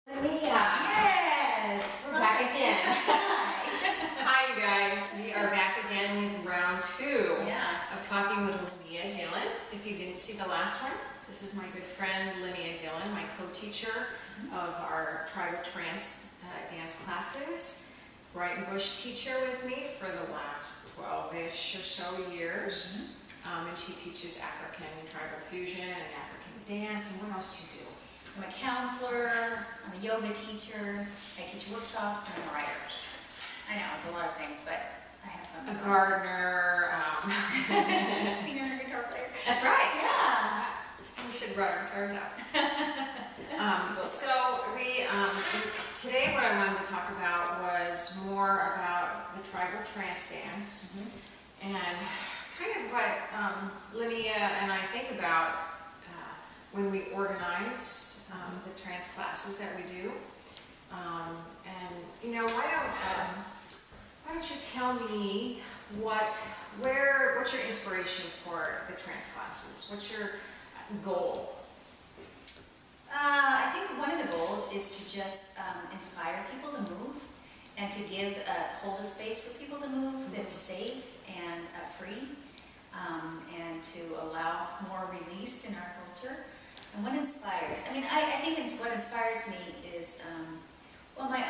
Lynea. Yes! We're back again. Hi, you guys. We are back again with round two of talking with Lynea Gillen. If you didn't see the last one, this is my good friend Lynea Gillen, my co-teacher of our tribal trance dance classes. Brighton Bush teacher with me for the last 12-ish or so years. And she teaches African tribal fusion and African dance. And what else do you do? I'm a counselor, I'm a yoga teacher, I teach workshops, and I'm a writer. I know, it's a lot of things, but I have fun. A gardener. Singer, guitar player. That's right. Yeah. We should run our guitars out. Today what I wanted to talk about was more about the tribal trance dance and kind of what Lynea and I think about when we organize the trance classes that we do. And you know, why don't you tell me what's your inspiration for the trance classes? What's your goal? I think one of the goals is to just inspire people to move and to hold a space for people to move that's safe and free, and to allow more release in our culture. And what inspires? I mean, I think what inspires me is my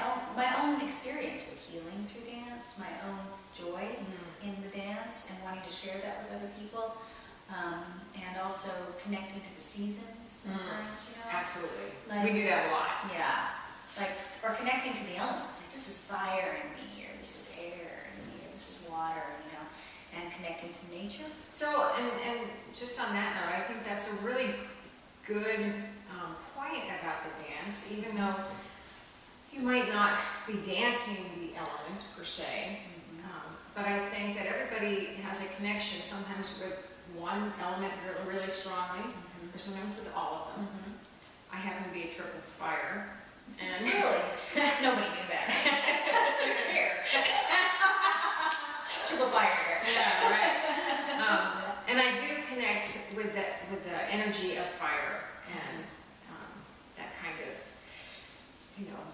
own experience with healing through dance, my own joy in the dance, and wanting to share that with other people, and also connecting to the seasons sometimes. You know, Absolutely. Like, we do that a lot. Yeah, or connecting to the elements. Like, this is fire in me, or this is air in me, or this is water. You know, and connecting to nature. So, and just on that note, I think that's a really good point about the dance, even though you might not be dancing the elements per se, but I think that everybody has a connection sometimes with one element really strongly, or sometimes with all of them. I happen to be a triple fire, and really, nobody knew that. Here, triple fire here. Yeah, right. And I do connect with the energy of fire and that kind of,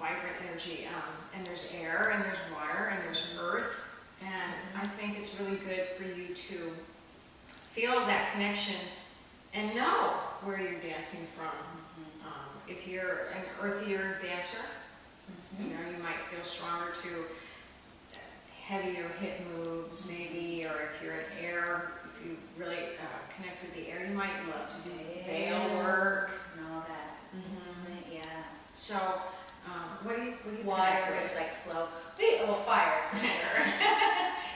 vibrant energy. And there's air, and there's water, and there's earth. And I think it's really good for you to feel that connection and know where you're dancing from. If you're an earthier dancer, you might feel stronger to heavier hip moves maybe, or if you're an air, if you really connect with the air, you might love to do veil work and all that. Yeah. So, what do you Water is like flow. Well, fire for sure.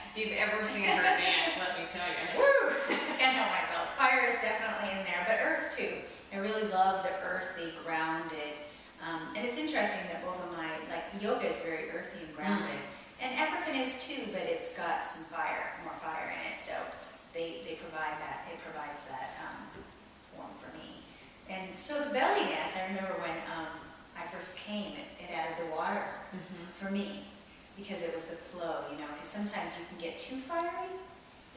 If you've ever seen her dance, let me tell you. Woo! I can't help myself. Fire is definitely in there, but earth too. I really love the earthy, grounded. And it's interesting that both of yoga is very earthy and grounded. And African is too, but it's got some more fire in it. So they provide that. It provides that form for me. And so the belly dance, I remember when I first came, it added the water for me, because it was the flow, because sometimes you can get too fiery,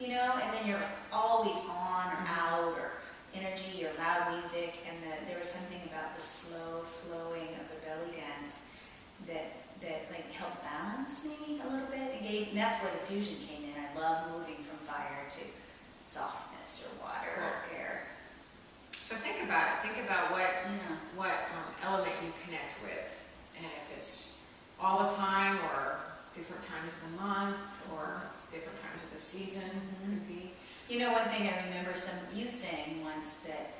and then you're like always on or out, or energy or loud music. And there was something about the slow flowing of the belly dance that like helped balance me a little bit. And that's where the fusion came in. I love moving from fire to softness or water or air. So think about it. Think about what element you connect with, and if it's all the time, or different times of the month, or different times of the season, could be. One thing I remember you saying once, that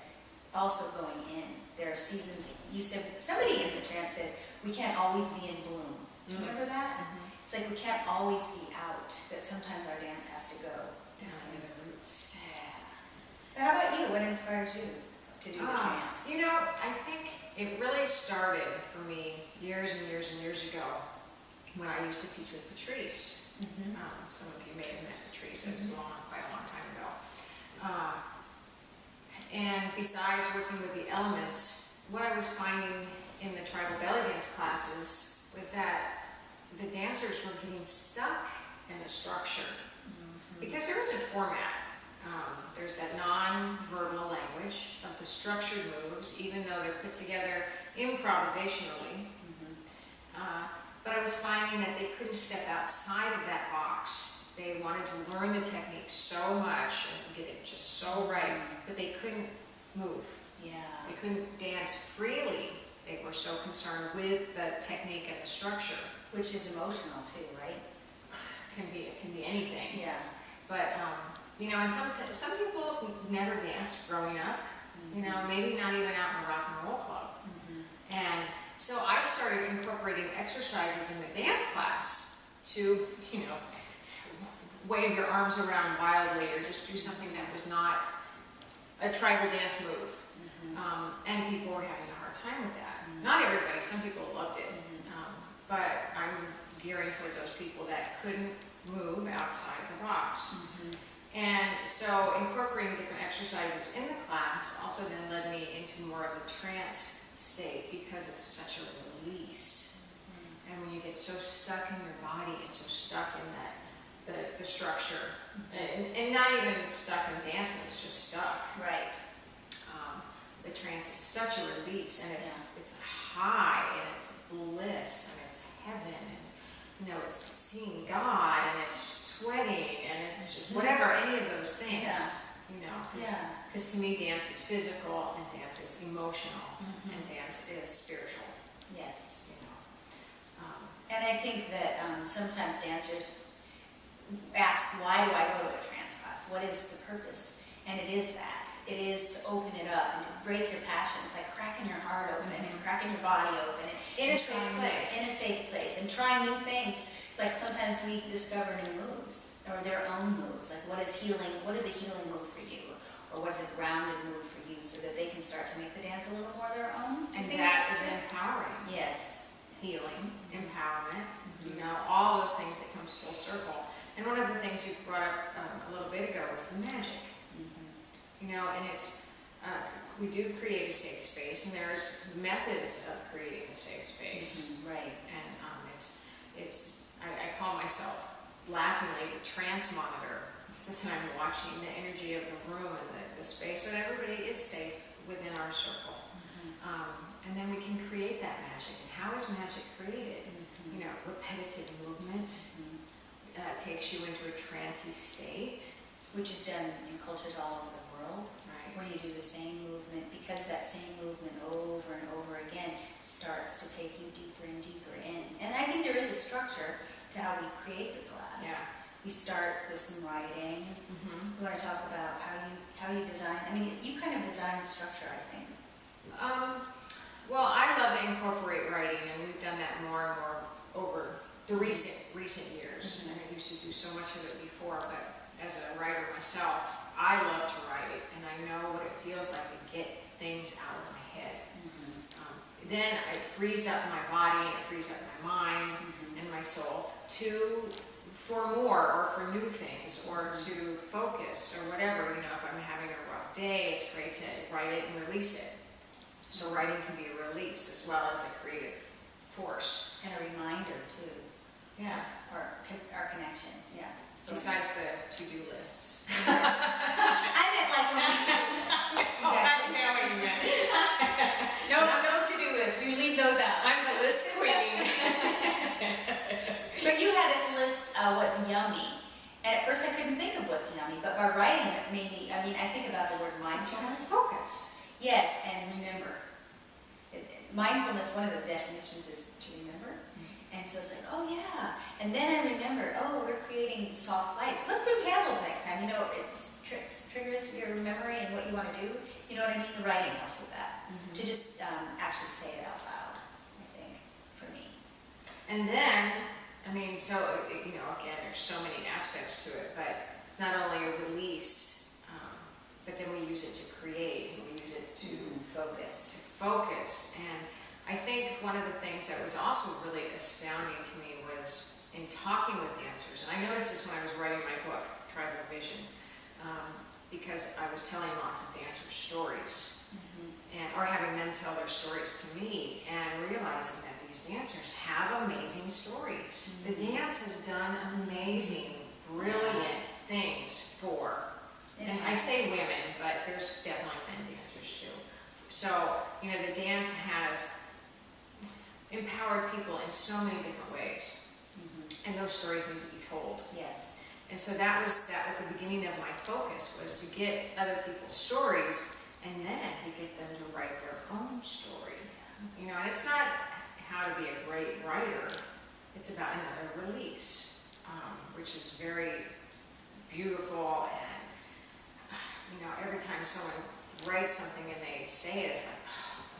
also going in, there are seasons. You said, somebody in the trance said, we can't always be in bloom. Do you remember that? It's like we can't always be out, that sometimes our dance has to go Down in the roots. How about you? What inspires you to do the trance? I think it really started for me years and years and years ago when I used to teach with Patrice. Some of you may have met Patrice. It was quite a long time ago. And besides working with the elements, what I was finding in the tribal belly dance classes was that the dancers were getting stuck in the structure, because there is a format. There's that non-verbal language of the structured moves, even though they're put together improvisationally. but I was finding that they couldn't step outside of that box. They wanted to learn the technique so much and get it just so right, but they couldn't move. Yeah. They couldn't dance freely. They were so concerned with the technique and the structure. Which is emotional too, right? It can be anything. Yeah. But you know, and some people never danced growing up. Mm-hmm. You know, maybe not even out in a rock and roll club. Mm-hmm. And so I started incorporating exercises in the dance class to, you know, wave your arms around wildly or just do something that was not a tribal dance move. Mm-hmm. And people were having a hard time with that. Mm-hmm. Not everybody, some people loved it. Mm-hmm. But I'm gearing toward those people that couldn't move outside the box. Mm-hmm. And so incorporating different exercises in the class also then led me into more of a trance state because it's such a release. Mm-hmm. And when you get so stuck in your body and so stuck in that the structure, and not even stuck in dance moves, just stuck. Right. The trance is such a release, and it's a high, and it's bliss, and it's heaven, and you know, it's seeing God, and it's sweating, and it's just whatever, any of those things. Yeah. You know, Yeah. because to me, dance is physical, and dance is emotional, Mm-hmm. and dance is spiritual. Yes. You know. And I think that sometimes dancers ask, why do I go to a trance class? What is the purpose? And it is that. It is to open it up and to break your passions, like cracking your heart open and cracking your body open. In a safe place. In a safe place. And trying new things. Like sometimes we discover new moves or their own moves. Like what is healing? What is a healing move for you? Or what is a grounded move for you so that they can start to make the dance a little more their own? And that is empowering. Yes. Healing, empowerment, you know, all those things that comes full circle. And one of the things you brought up a little bit ago was the magic. You know, and it's, we do create a safe space, and there's methods of creating a safe space. Right. And I call myself laughingly the trance monitor. So that I'm watching the energy of the room and the space, so that everybody is safe within our circle. And then we can create that magic. And how is magic created? You know, repetitive movement takes you into a trancey state. Which is done in cultures all over the world, Right. where you do the same movement, because that same movement over and over again starts to take you deeper and deeper in. And I think there is a structure to how we create the class. Yeah. We start with some writing. We want to talk about how you design. I mean, you kind of design the structure, I think. Well, I love to incorporate writing, and we've done that more and more over the recent years. And I used to do so much of it before, but as a writer myself, I love to write, and I know what it feels like to get things out of my head. Then it frees up my body, it frees up my mind and my soul for more, or for new things, or to focus, or whatever. You know, if I'm having a rough day, it's great to write it and release it. So writing can be a release as well as a creative force. And a reminder, too. Yeah. Our connection, yeah. So Besides the to-do lists. I meant like when we... Exactly. I know what you meant. No to-do list. We leave those out. I'm the list queen. But you had us list what's yummy. And at first I couldn't think of what's yummy, but by writing it made me, I think about the word mindfulness. Focus. Yes, and remember. Mindfulness, one of the definitions is to remember. And so it's like, oh yeah. And then I remembered, oh, we're creating soft lights. Let's bring candles next time. You know, it's triggers your memory and what you want to do. You know what I mean? The writing helps with that. To just actually say it out loud, I think, for me. And then, so, you know, again, there's so many aspects to it, but it's not only a release, but then we use it to create, and we use it to focus. And I think one of the things that was also really astounding to me was in talking with dancers, and I noticed this when I was writing my book, Tribal Vision, because I was telling lots of dancers stories, or having them tell their stories to me, and realizing that these dancers have amazing stories. The dance has done amazing, brilliant things for, and I say women, but there's definitely men dancers too. So, you know, the dance has empowered people in so many different ways. And those stories need to be told. Yes. And so that was the beginning of my focus, was to get other people's stories and then to get them to write their own story. You know, and it's not how to be a great writer, it's about another release, which is very beautiful. And, you know, every time someone writes something and they say it, it's like,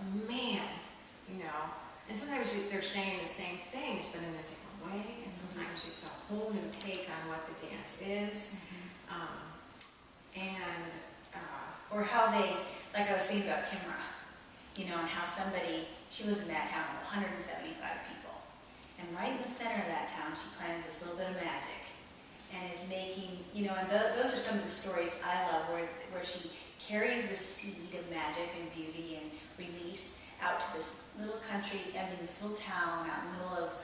oh man, you know. And sometimes they're saying the same things, but in a different way. And sometimes it's a whole new take on what the dance is. Or how they, like I was thinking about Timra, you know, and how somebody, she lives in that town of 175 people. And right in the center of that town, she planted this little bit of magic and is making, you know, and those are some of the stories I love, where she carries the seed of magic and beauty and release out to this little country, I mean, this little town out in the middle of,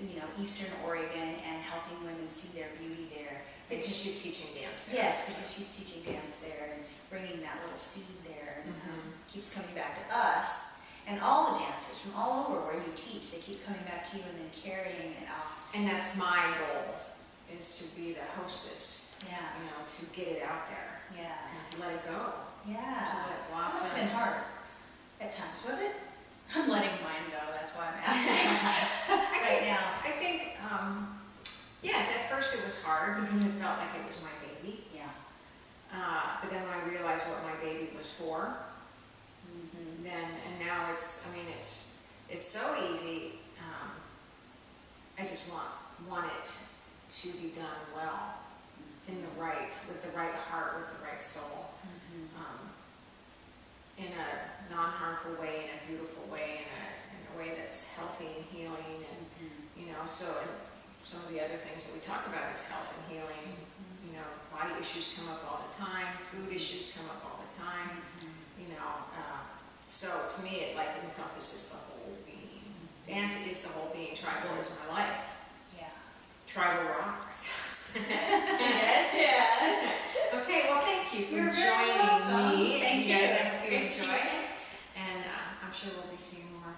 you know, eastern Oregon, and helping women see their beauty there. Because she's teaching dance there. Yes, because she's teaching dance there and bringing that little seed there, and keeps coming back to us. And all the dancers from all over where you teach, they keep coming back to you and then carrying it off. And that's my goal, is to be the hostess. Yeah. You know, to get it out there. Yeah. And to let it go. Yeah. To let it It must blossom. have been hard at times, was it? I'm letting mine go, that's why I'm asking right now. I think, yes, at first it was hard because it felt like it was my baby. Yeah. But then when I realized what my baby was for, and now it's, I mean, it's so easy. I just want it to be done well, in the right, with the right heart, with the right soul, in a non-harmful way, in a beautiful way, in a way that's healthy and healing, and you know. So some of the other things that we talk about is health and healing. You know, body issues come up all the time, food issues come up all the time. You know, so to me, it like encompasses the whole being. Dance is the whole being. Tribal is my life. Yeah. Tribal rocks. Yes, yes. Okay, well, thank you for You're very joining welcome. me. Thank You guys, you. I hope you Great to see you enjoyed. again. And I'm sure we'll be seeing more.